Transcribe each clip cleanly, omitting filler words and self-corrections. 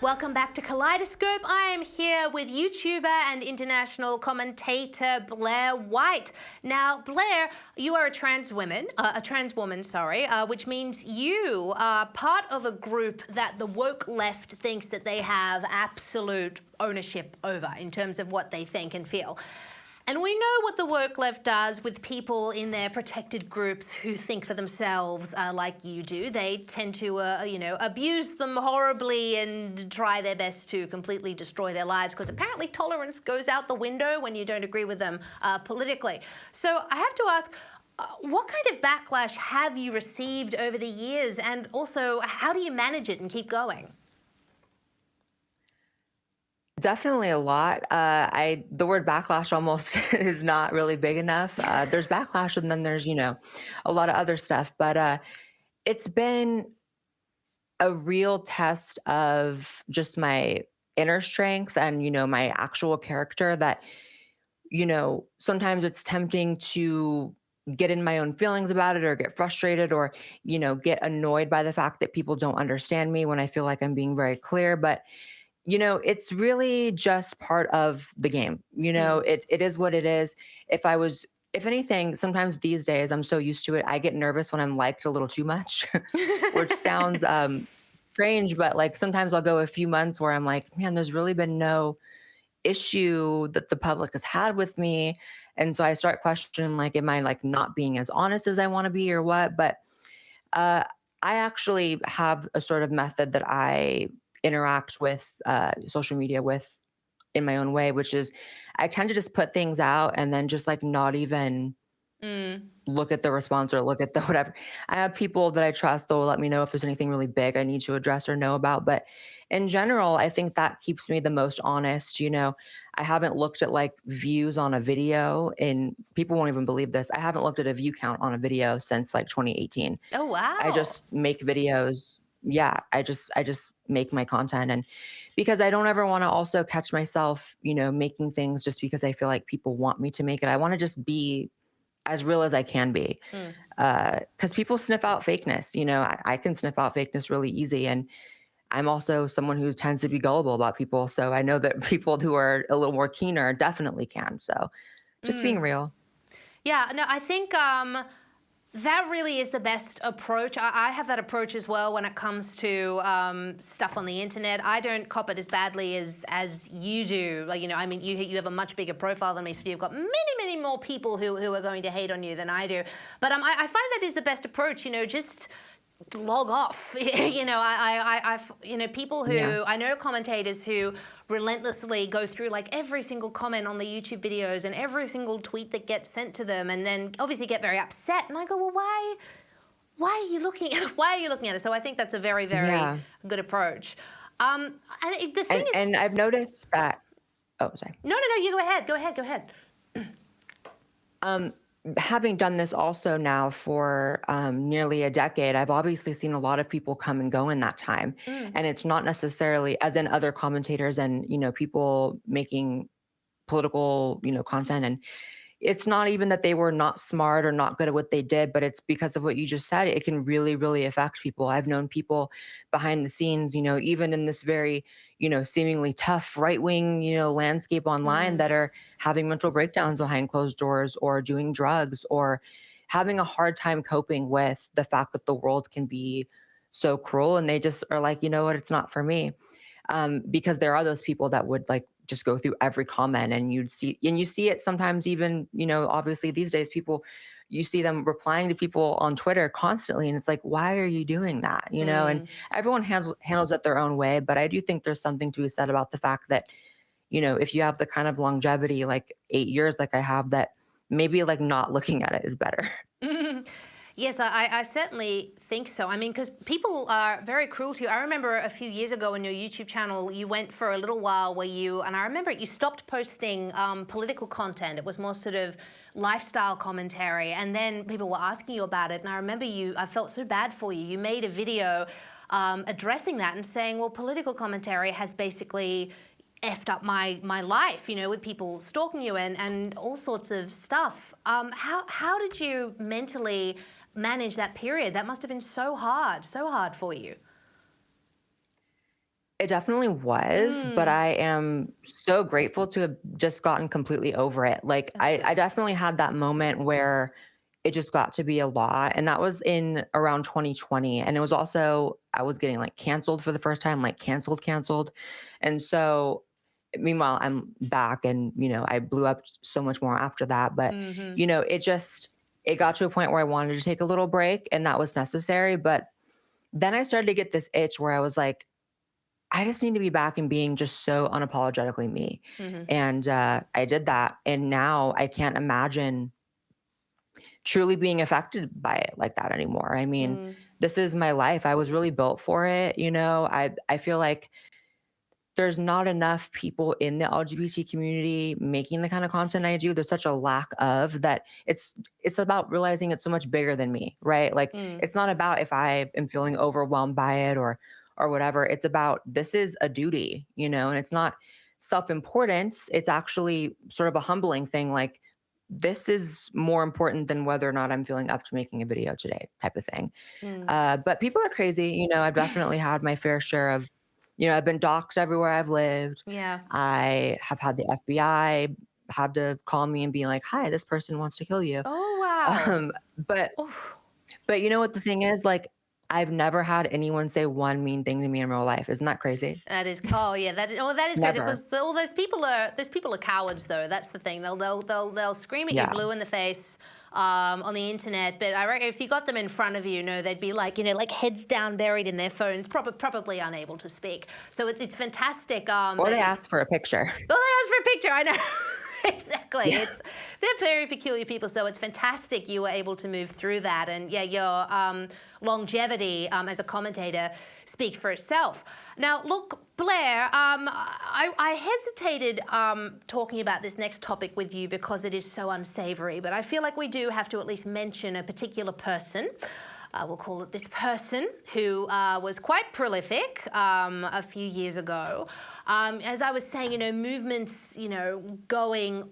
Welcome back to Kaleidoscope. I am here with YouTuber and international commentator Blaire White. Now, Blaire, you are a trans woman, which means you are part of a group that the woke left thinks that they have absolute ownership over in terms of what they think and feel. And we know what the woke left does with people in their protected groups who think for themselves like you do. They tend to, abuse them horribly and try their best to completely destroy their lives because apparently tolerance goes out the window when you don't agree with them politically. So I have to ask, what kind of backlash have you received over the years? And also, how do you manage it and keep going? Definitely a lot. The word backlash almost is not really big enough. There's backlash and then there's, a lot of other stuff. But it's been a real test of just my inner strength and, my actual character that, sometimes it's tempting to get in my own feelings about it or get frustrated or, get annoyed by the fact that people don't understand me when I feel like I'm being very clear. But it's really just part of the game. It is what it is. If anything, sometimes these days I'm so used to it, I get nervous when I'm liked a little too much, which sounds strange, but like sometimes I'll go a few months where I'm like, man, there's really been no issue that the public has had with me. And so I start questioning, like, am I like not being as honest as I want to be or what? But uh, I actually have a sort of method that I interact with social media with in my own way, which is I tend to just put things out and then just like not even Mm. look at the response or look at the whatever. I have people that I trust that will let me know if there's anything really big I need to address or know about. But in general, I think that keeps me the most honest. I haven't looked at like views on a video, and people won't even believe this. I haven't looked at a view count on a video since like 2018. Oh, I wow. just make videos. Yeah, I just make my content, and because I don't ever want to also catch myself, making things just because I feel like people want me to make it. I want to just be as real as I can be. Mm. Because people sniff out fakeness. I can sniff out fakeness really easy, and I'm also someone who tends to be gullible about people. So I know that people who are a little more keener definitely can. So just being Mm. real. Yeah, no, I think that really is the best approach. I have that approach as well when it comes to stuff on the internet. I don't cop it as badly as you do. Like, you have a much bigger profile than me, so you've got many more people who are going to hate on you than I do. But I find that is the best approach. Just log off. People who Yeah. I know commentators who relentlessly go through like every single comment on the YouTube videos and every single tweet that gets sent to them, and then obviously get very upset. And I go, well, why are you looking at it? So I think that's a very Yeah. good approach. And the thing And is, and I've noticed that. Oh, sorry. no, you go ahead. Um, Having done this also now for nearly a decade, I've obviously seen a lot of people come and go in that time. Mm. And it's not necessarily, as in other commentators and, people making political, content. And it's not even that they were not smart or not good at what they did, but it's because of what you just said. It can really, really affect people. I've known people behind the scenes, even in this very, seemingly tough right wing, landscape online Mm. that are having mental breakdowns behind closed doors or doing drugs or having a hard time coping with the fact that the world can be so cruel. And they just are like, you know what, it's not for me. Because there are those people that would like just go through every comment and you see it sometimes even, obviously these days people, you see them replying to people on Twitter constantly. And it's like, why are you doing that? And Mm. everyone handles it their own way. But I do think there's something to be said about the fact that, if you have the kind of longevity, like 8 years, like I have, that maybe like not looking at it is better. Yes, I certainly think so. I mean, because people are very cruel to you. I remember a few years ago on your YouTube channel, you went for a little while and I remember you stopped posting political content. It was more sort of lifestyle commentary. And then people were asking you about it. And I remember I felt so bad for you. You made a video addressing that and saying, well, political commentary has basically effed up my life, with people stalking you and all sorts of stuff. How did you mentally manage that period? That must have been so hard for you. It definitely was, but Mm, I am so grateful to have just gotten completely over it. Like, that's I good. definitely had that moment where it just got to be a lot, and that was in around 2020, and it was also I was getting, like, canceled for the first time, like, canceled, and so meanwhile, I'm back and, I blew up so much more after that, but, Hmm. it got to a point where I wanted to take a little break, and that was necessary, but then I started to get this itch where I was like, I just need to be back and being just so unapologetically me. Hmm. And I did that. And now I can't imagine truly being affected by it like that anymore. I mean, Mm, this is my life. I was really built for it. I feel like there's not enough people in the LGBT community making the kind of content I do. There's such a lack of that. It's about realizing it's so much bigger than me, right? Like mm, it's not about if I am feeling overwhelmed by it or whatever. It's about this is a duty, and it's not self-importance. It's actually sort of a humbling thing. Like this is more important than whether or not I'm feeling up to making a video today, type of thing. mm. But people are crazy. I've definitely had my fair share of, I've been doxxed everywhere I've lived. Yeah. I have had the FBI had to call me and be like, "Hi, this person wants to kill you." Oh, wow. Um, but Oof. but you know what the thing is? Like, I've never had anyone say one mean thing to me in real life. Isn't that crazy? That is, oh yeah, that is crazy Never. because all those people are cowards though. That's the thing. They'll scream at you Yeah. blue in the face on the internet. But I reckon if you got them in front of you, they'd be like like heads down, buried in their phones, probably unable to speak. So it's fantastic. Or That they ask for a picture. well, they asked for a picture. I know. Exactly. Yeah. They're very peculiar people, so it's fantastic you were able to move through that, and yeah, your longevity as a commentator speaks for itself. Now, look, Blaire, I hesitated talking about this next topic with you because it is so unsavory, but I feel like we do have to at least mention a particular person. We'll call it this person who was quite prolific a few years ago. As I was saying, movements, going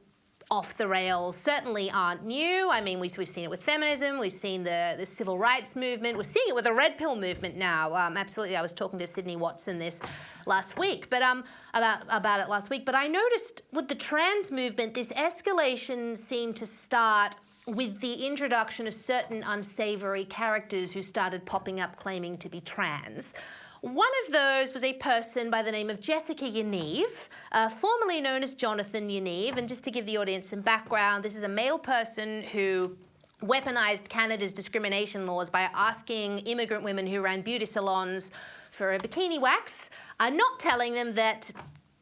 off the rails certainly aren't new. I mean, we've seen it with feminism. We've seen the civil rights movement. We're seeing it with the red pill movement now. Absolutely. I was talking to Sydney Watson this last week, but about it last week. But I noticed with the trans movement, this escalation seemed to start with the introduction of certain unsavory characters who started popping up claiming to be trans. One of those was a person by the name of Jessica Yaniv, formerly known as Jonathan Yaniv. And just to give the audience some background, this is a male person who weaponized Canada's discrimination laws by asking immigrant women who ran beauty salons for a bikini wax, not telling them that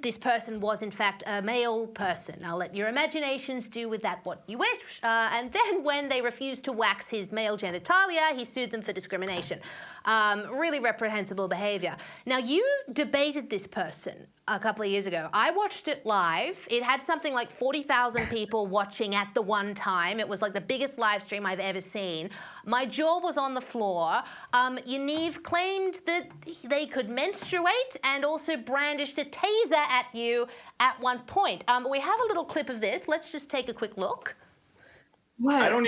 this person was in fact a male person. I'll let your imaginations do with that what you wish. And then when they refused to wax his male genitalia, he sued them for discrimination. Really reprehensible behavior. Now, you debated this person a couple of years ago. I watched it live. It had something like 40,000 people watching at the one time. It was like the biggest live stream I've ever seen. My jaw was on the floor. Yaniv claimed that they could menstruate and also brandished a taser at you at one point. We have a little clip of this. Let's just take a quick look. I What? don't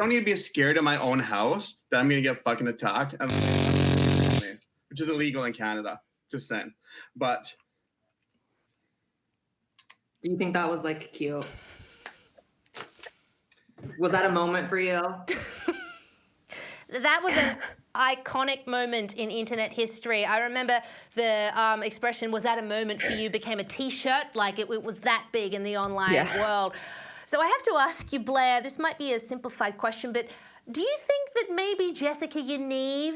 need to be scared in my own house that I'm gonna get fucking attacked, which is illegal in Canada. Just saying. But Do you think that was like cute? Was that a moment for you? That was an iconic moment in internet history. I remember the expression, was that a moment for you, became a t-shirt. Like it was that big in the online Yeah. world. So I have to ask you, Blaire, this might be a simplified question, but do you think that maybe Jessica Yaniv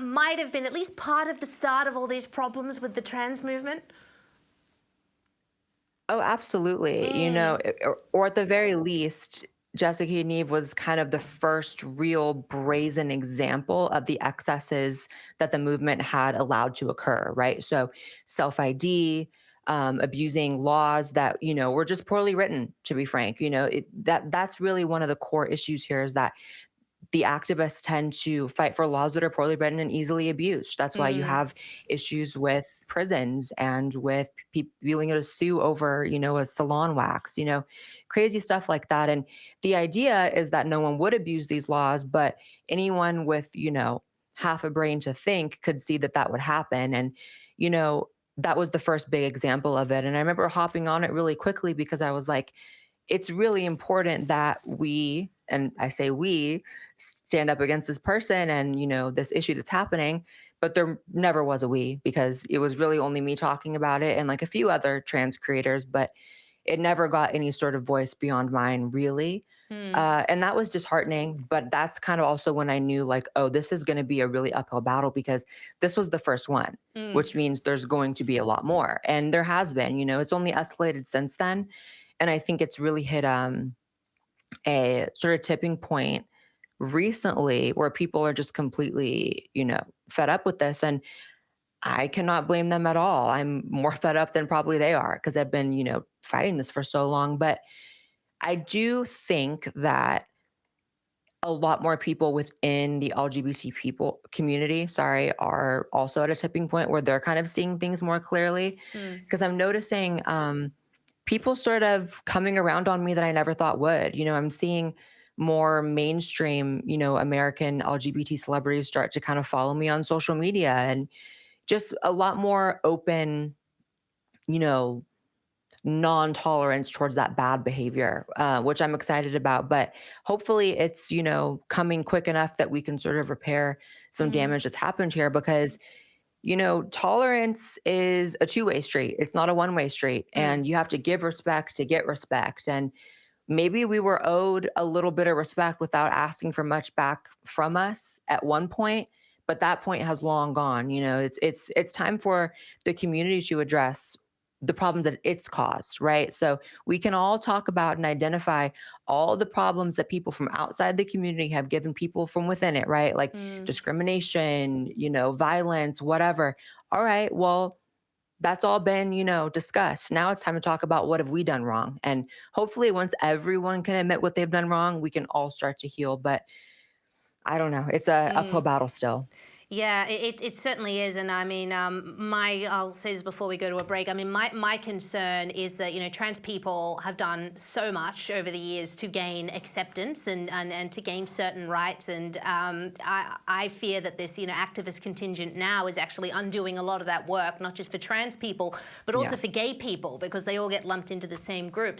might have been at least part of the start of all these problems with the trans movement? Oh, absolutely. Or at the very least, Jessica Neve was kind of the first real brazen example of the excesses that the movement had allowed to occur, right? So self ID, abusing laws that, were just poorly written, to be frank. That's really one of the core issues here is that the activists tend to fight for laws that are poorly written and easily abused. That's why you Mm, have issues with prisons and with people being able to sue over, a salon wax, crazy stuff like that. And the idea is that no one would abuse these laws, but anyone with, half a brain to think could see that that would happen. And, you know, that was the first big example of it. And I remember hopping on it really quickly because I was like, it's really important that we, and I say we, stand up against this person and, this issue that's happening. But there never was a we, because it was really only me talking about it and like a few other trans creators, but it never got any sort of voice beyond mine, really. Mm, And that was disheartening. But that's kind of also when I knew, like, oh, this is going to be a really uphill battle, because this was the first one, mm, which means there's going to be a lot more. And there has been, it's only escalated since then. And I think it's really hit a sort of tipping point recently where people are just completely, fed up with this. And I cannot blame them at all. I'm more fed up than probably they are, because I've been, fighting this for so long. But I do think that a lot more people within the LGBT people community, sorry, are also at a tipping point where they're kind of seeing things more clearly. mm, Because I'm noticing people sort of coming around on me that I never thought would. I'm seeing more mainstream, American LGBT celebrities start to kind of follow me on social media, and just a lot more open, you know, non-tolerance towards that bad behavior, which I'm excited about. But hopefully it's, coming quick enough that we can sort of repair some mm, damage that's happened here, because, tolerance is a two-way street. It's not a one-way street. mm, And you have to give respect to get respect. And maybe we were owed a little bit of respect without asking for much back from us at one point, but that point has long gone. It's time for the community to address the problems that it's caused, right? So we can all talk about and identify all the problems that people from outside the community have given people from within it, right? Like mm, discrimination, violence, whatever. All right, well, that's all been, discussed. Now it's time to talk about what have we done wrong. And hopefully once everyone can admit what they've done wrong, we can all start to heal. But I don't know. It's a uphill mm. battle still. Yeah, it certainly is, and I mean, I'll say this before we go to a break. I mean, my concern is that trans people have done so much over the years to gain acceptance and to gain certain rights, and I fear that this activist contingent now is actually undoing a lot of that work, not just for trans people, but also Yeah. for gay people, because they all get lumped into the same group.